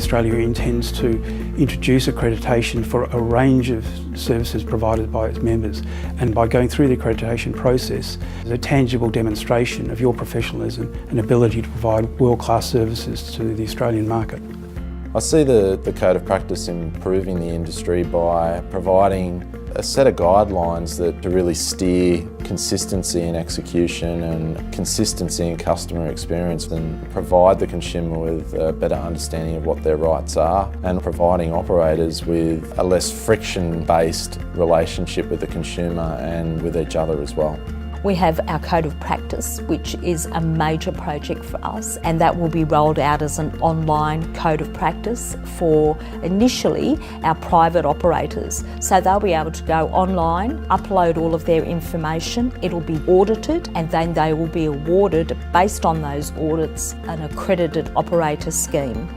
Australia intends to introduce accreditation for a range of services provided by its members, and by going through the accreditation process, there's a tangible demonstration of your professionalism and ability to provide world-class services to the Australian market. I see the Code of Practice improving the industry by providing a set of guidelines that to really steer consistency in execution and consistency in customer experience, and provide the consumer with a better understanding of what their rights are, and providing operators with a less friction-based relationship with the consumer and with each other as well. We have our Code of Practice, which is a major project for us, and that will be rolled out as an online Code of Practice for initially our private operators. So they'll be able to go online, upload all of their information, it'll be audited, and then they will be awarded, based on those audits, an Accredited Operator Scheme.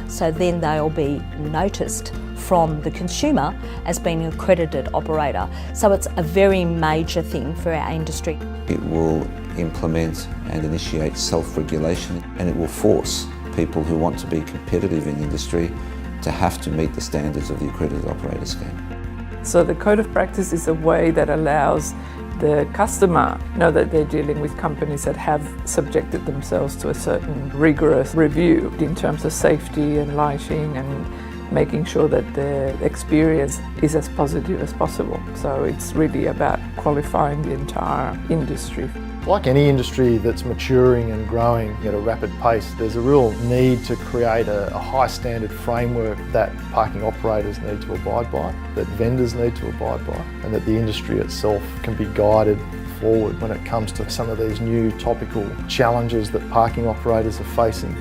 So then they'll be noticed from the consumer as being an accredited operator. So it's a very major thing for our industry. It will implement and initiate self-regulation, and it will force people who want to be competitive in the industry to have to meet the standards of the Accredited Operator Scheme. So the Code of Practice is a way that allows the customer know that they're dealing with companies that have subjected themselves to a certain rigorous review in terms of safety and lighting, and making sure that the experience is as positive as possible. So it's really about qualifying the entire industry. Like any industry that's maturing and growing at a rapid pace, there's a real need to create a high standard framework that parking operators need to abide by, that vendors need to abide by, and that the industry itself can be guided forward when it comes to some of these new topical challenges that parking operators are facing.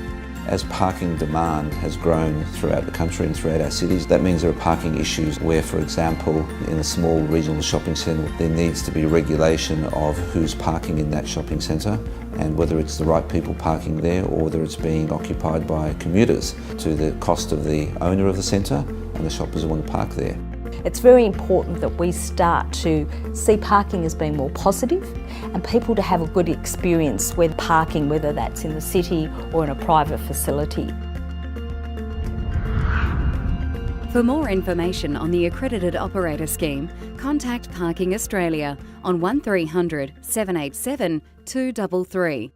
As parking demand has grown throughout the country and throughout our cities, that means there are parking issues where, for example, in a small regional shopping centre, there needs to be regulation of who's parking in that shopping centre, and whether it's the right people parking there or whether it's being occupied by commuters, to the cost of the owner of the centre and the shoppers who want to park there. It's very important that we start to see parking as being more positive, and people to have a good experience with parking, whether that's in the city or in a private facility. For more information on the Accredited Operator Scheme, contact Parking Australia on 1300 787 233.